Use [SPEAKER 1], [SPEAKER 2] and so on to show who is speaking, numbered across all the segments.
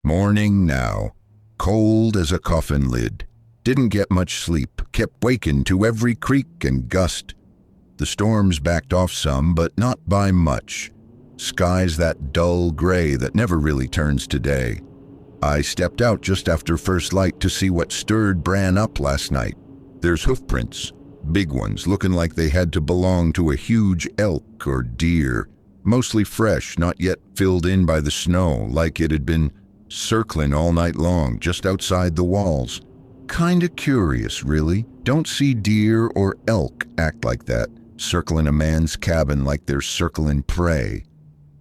[SPEAKER 1] Morning now. Cold as a coffin lid. Didn't get much sleep. Kept waking to every creak and gust. The storms backed off some, but not by much. Sky's that dull gray that never really turns to day. I stepped out just after first light to see what stirred Bran up last night. There's hoofprints. Big ones, looking like they had to belong to a huge elk or deer. Mostly fresh, not yet filled in by the snow, like it had been circling all night long, just outside the walls. Kinda curious, really. Don't see deer or elk act like that, circling a man's cabin like they're circling prey.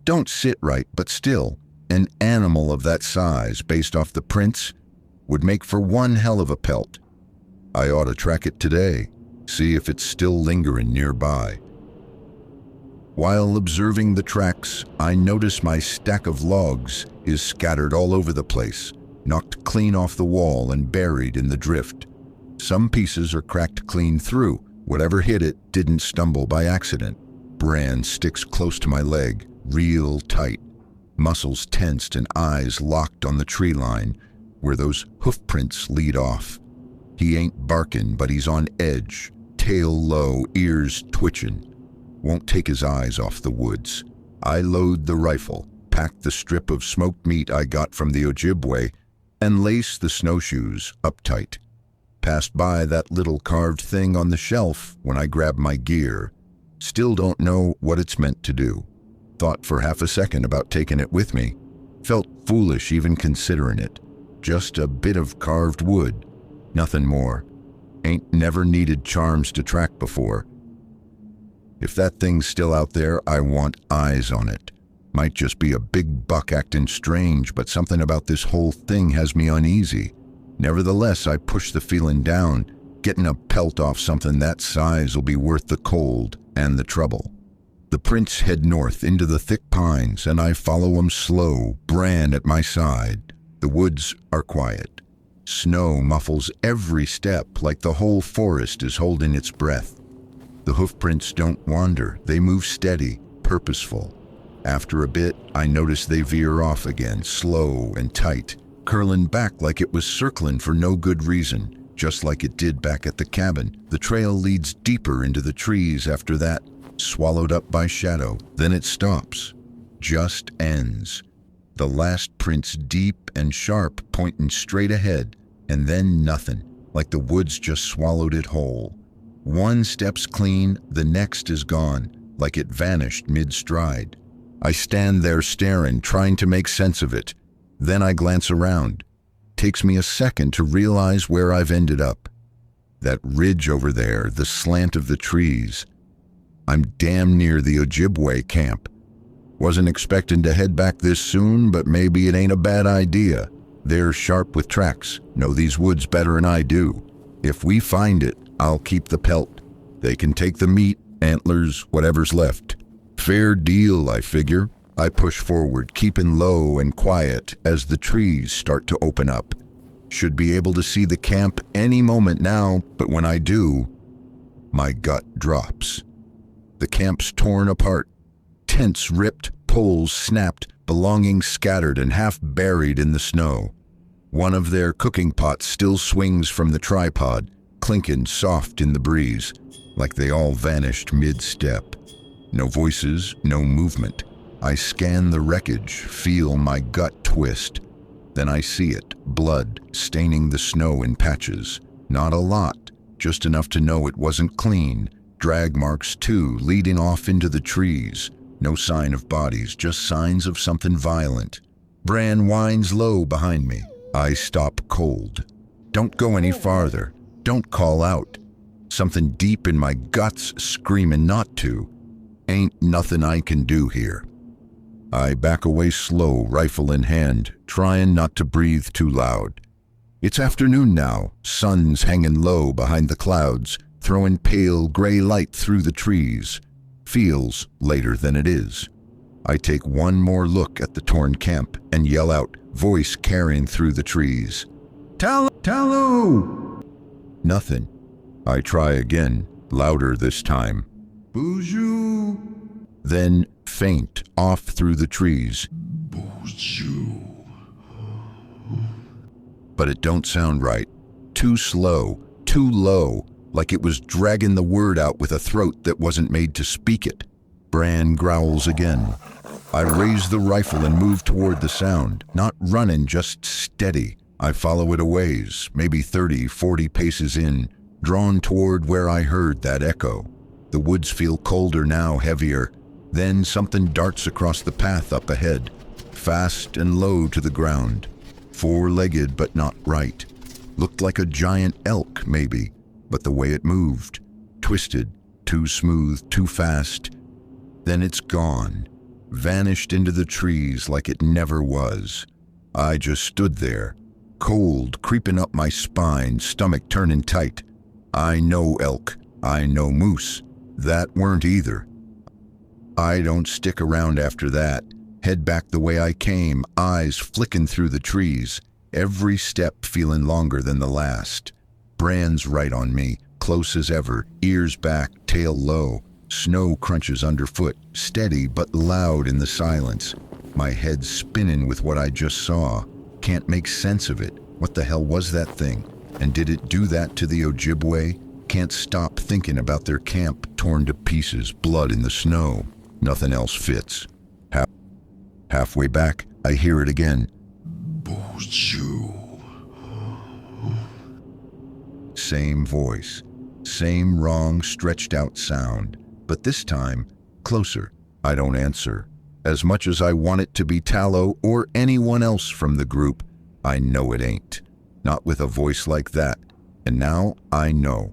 [SPEAKER 1] Don't sit right, but still, an animal of that size, based off the prints, would make for one hell of a pelt. I ought to track it today, see if it's still lingering nearby. While observing the tracks, I notice my stack of logs is scattered all over the place, knocked clean off the wall and buried in the drift. Some pieces are cracked clean through. Whatever hit it didn't stumble by accident. Bran sticks close to my leg, real tight, muscles tensed and eyes locked on the tree line, where those hoofprints lead off. He ain't barking, but he's on edge, tail low, ears twitching. Won't take his eyes off the woods. I load the rifle, pack the strip of smoked meat I got from the Ojibwe, and lace the snowshoes up tight. Passed by that little carved thing on the shelf when I grab my gear. Still don't know what it's meant to do. Thought for half a second about taking it with me. Felt foolish even considering it. Just a bit of carved wood. Nothing more. Ain't never needed charms to track before. If that thing's still out there, I want eyes on it. Might just be a big buck acting strange, but something about this whole thing has me uneasy. Nevertheless, I push the feeling down. Getting a pelt off something that size will be worth the cold and the trouble. The prints head north into the thick pines, and I follow 'em slow, Bran at my side. The woods are quiet. Snow muffles every step like the whole forest is holding its breath. The hoofprints don't wander. They move steady, purposeful. After a bit, I notice they veer off again, slow and tight, curling back like it was circling for no good reason, just like it did back at the cabin. The trail leads deeper into the trees after that, swallowed up by shadow. Then it stops, just ends. The last print's deep and sharp, pointing straight ahead, and then nothing, like the woods just swallowed it whole. One step's clean, the next is gone, like it vanished mid-stride. I stand there staring, trying to make sense of it. Then I glance around. Takes me a second to realize where I've ended up. That ridge over there, the slant of the trees. I'm damn near the Ojibwe camp. Wasn't expecting to head back this soon, but maybe it ain't a bad idea. They're sharp with tracks, know these woods better than I do. If we find it, I'll keep the pelt. They can take the meat, antlers, whatever's left. Fair deal, I figure. I push forward, keeping low and quiet as the trees start to open up. Should be able to see the camp any moment now, but when I do, my gut drops. The camp's torn apart. Tents ripped, poles snapped, belongings scattered and half buried in the snow. One of their cooking pots still swings from the tripod, clinking soft in the breeze, like they all vanished mid-step. No voices, no movement. I scan the wreckage, feel my gut twist. Then I see it, blood staining the snow in patches. Not a lot, just enough to know it wasn't clean. Drag marks too, leading off into the trees. No sign of bodies, just signs of something violent. Bran whines low behind me. I stop cold. Don't go any farther. Don't call out. Something deep in my guts screaming not to. Ain't nothing I can do here. I back away slow, rifle in hand, trying not to breathe too loud. It's afternoon now, sun's hanging low behind the clouds, throwing pale gray light through the trees. Feels later than it is. I take one more look at the torn camp and yell out, voice carrying through the trees. Tallow! Nothing. I try again, louder this time. Boozhoo! Then faint off through the trees.
[SPEAKER 2] Boozhoo!
[SPEAKER 1] but it don't sound right. Too slow, too low, like it was dragging the word out with a throat that wasn't made to speak it. Bran growls again. I raise the rifle and move toward the sound, not running, just steady. I follow it a ways, maybe 30, 40 paces in, drawn toward where I heard that echo. The woods feel colder now, heavier. Then something darts across the path up ahead, fast and low to the ground. Four-legged but not right. Looked like a giant elk, maybe, but the way it moved, twisted, too smooth, too fast. Then it's gone, vanished into the trees like it never was. I just stood there, cold creeping up my spine, stomach turning tight. I know elk, I know moose. That weren't either. I don't stick around after that. Head back the way I came, eyes flicking through the trees, every step feeling longer than the last. Bran's right on me, close as ever, ears back, tail low. Snow crunches underfoot, steady but loud in the silence. My head spinning with what I just saw. Can't make sense of it. What the hell was that thing? And did it do that to the Ojibwe? Can't stop thinking about their camp, torn to pieces, blood in the snow. Nothing else fits. Halfway back, I hear it again. Bonjour. Same voice, same wrong, stretched out sound, but this time, closer. I don't answer. As much as I want it to be Tallow or anyone else from the group, I know it ain't. Not with a voice like that. And now I know.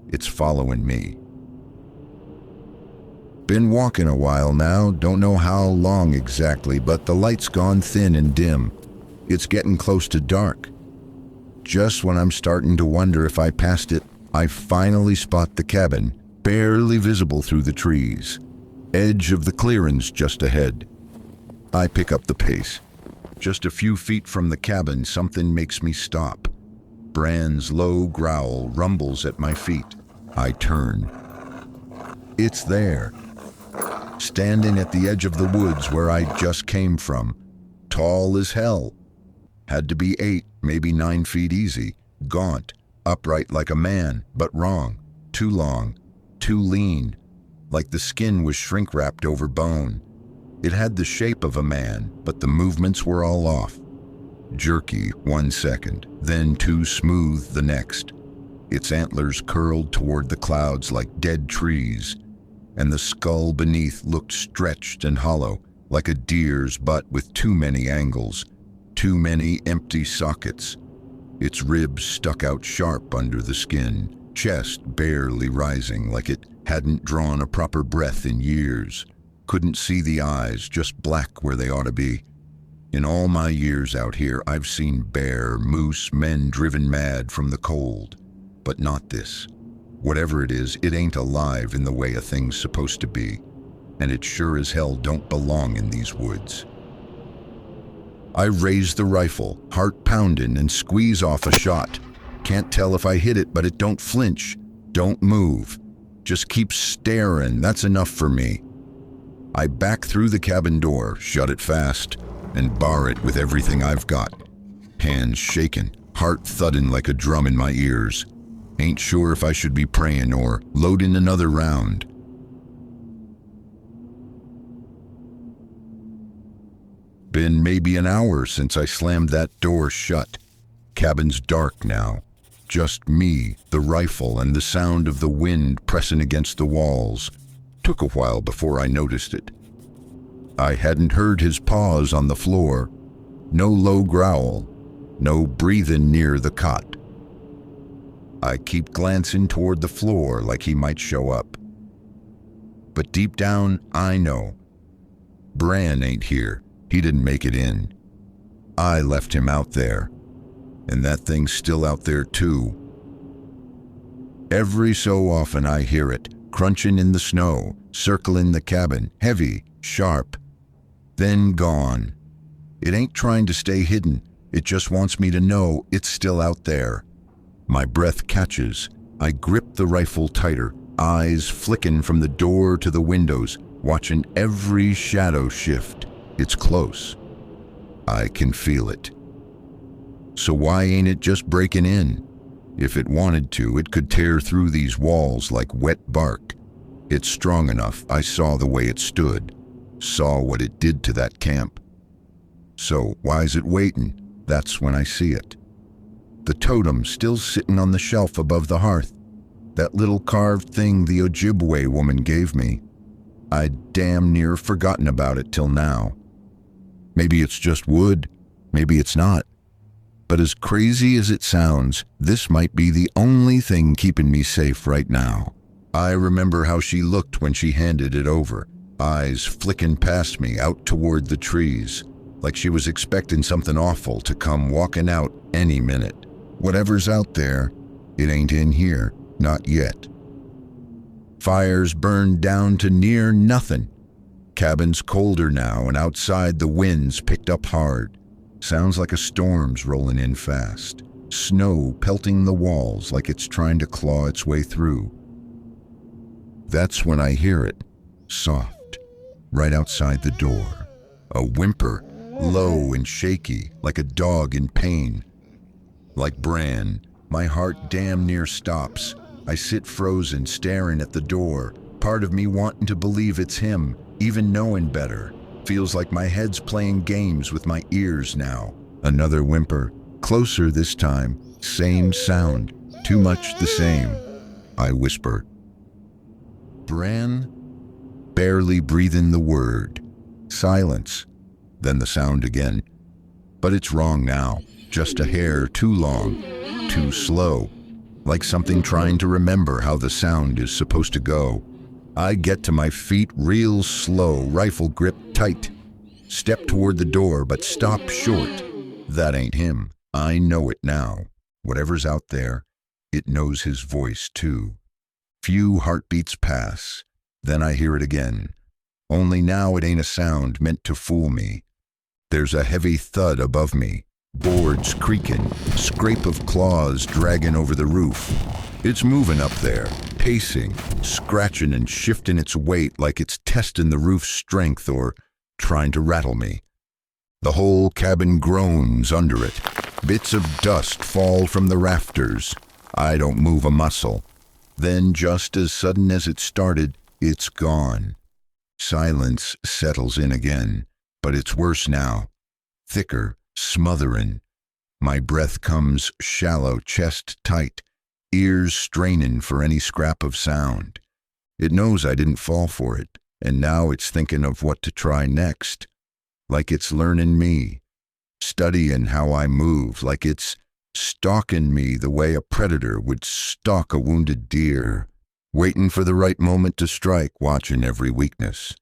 [SPEAKER 1] It's following me. Been walking a while now, don't know how long exactly, but the light's gone thin and dim. It's getting close to dark. Just when I'm starting to wonder if I passed it, I finally spot the cabin, barely visible through the trees. Edge of the clearings just ahead. I pick up the pace. Just a few feet from the cabin, something makes me stop. Bran's low growl rumbles at my feet. I turn. It's there. Standing at the edge of the woods where I just came from. Tall as hell. Had to be 8, maybe 9 feet easy. Gaunt. Upright like a man, but wrong. Too long. Too lean. Like the skin was shrink-wrapped over bone. It had the shape of a man, but the movements were all off. Jerky 1 second, then too smooth the next. Its antlers curled toward the clouds like dead trees, and the skull beneath looked stretched and hollow, like a deer's butt with too many angles, too many empty sockets. Its ribs stuck out sharp under the skin, chest barely rising like it hadn't drawn a proper breath in years. Couldn't see the eyes, just black where they ought to be. In all my years out here, I've seen bear, moose, men driven mad from the cold. But not this. Whatever it is, it ain't alive in the way a thing's supposed to be. And it sure as hell don't belong in these woods. I raise the rifle, heart pounding, and squeeze off a shot. Can't tell if I hit it, but it don't flinch. Don't move. Just keep staring, that's enough for me. I back through the cabin door, shut it fast, and bar it with everything I've got. Hands shaking, heart thudding like a drum in my ears. Ain't sure if I should be praying or loading another round. Been maybe an hour since I slammed that door shut. Cabin's dark now. Just me, the rifle, and the sound of the wind pressing against the walls. Took a while before I noticed it. I hadn't heard his paws on the floor. No low growl. No breathing near the cot. I keep glancing toward the floor like he might show up. But deep down, I know. Bran ain't here. He didn't make it in. I left him out there. And that thing's still out there too. Every so often I hear it, crunching in the snow, circling the cabin, heavy, sharp, then gone. It ain't trying to stay hidden. It just wants me to know it's still out there. My breath catches. I grip the rifle tighter, eyes flicking from the door to the windows, watching every shadow shift. It's close. I can feel it. So why ain't it just breaking in? If it wanted to, it could tear through these walls like wet bark. It's strong enough. I saw the way it stood, saw what it did to that camp. So why is it waiting? That's when I see it. The totem still sitting on the shelf above the hearth. That little carved thing the Ojibwe woman gave me. I'd damn near forgotten about it till now. Maybe it's just wood, maybe it's not. But as crazy as it sounds, this might be the only thing keeping me safe right now. I remember how she looked when she handed it over, eyes flicking past me out toward the trees, like she was expecting something awful to come walking out any minute. Whatever's out there, it ain't in here, not yet. Fires burned down to near nothing. Cabin's colder now, and outside the wind's picked up hard. Sounds like a storm's rolling in fast. Snow pelting the walls like it's trying to claw its way through. That's when I hear it, soft, right outside the door. A whimper, low and shaky, like a dog in pain. Like Bran, my heart damn near stops. I sit frozen, staring at the door, part of me wanting to believe it's him, even knowing better. Feels like my head's playing games with my ears now. Another whimper, closer this time, same sound, too much the same. I whisper, Bran? Barely breathing the word. Silence. Then the sound again. But it's wrong now, just a hair too long, too slow. Like something trying to remember how the sound is supposed to go. I get to my feet real slow, rifle grip tight. Step toward the door, but stop short. That ain't him. I know it now. Whatever's out there, it knows his voice too. Few heartbeats pass. Then I hear it again. Only now it ain't a sound meant to fool me. There's a heavy thud above me. Boards creaking, scrape of claws dragging over the roof. It's moving up there, pacing, scratching and shifting its weight like it's testing the roof's strength or trying to rattle me. The whole cabin groans under it. Bits of dust fall from the rafters. I don't move a muscle. Then, just as sudden as it started, it's gone. Silence settles in again, but it's worse now. Thicker, smothering. My breath comes shallow, chest tight, ears straining for any scrap of sound. It knows I didn't fall for it, and now it's thinking of what to try next. Like it's learning me, studying how I move, like it's stalking me the way a predator would stalk a wounded deer, waiting for the right moment to strike, watching every weakness.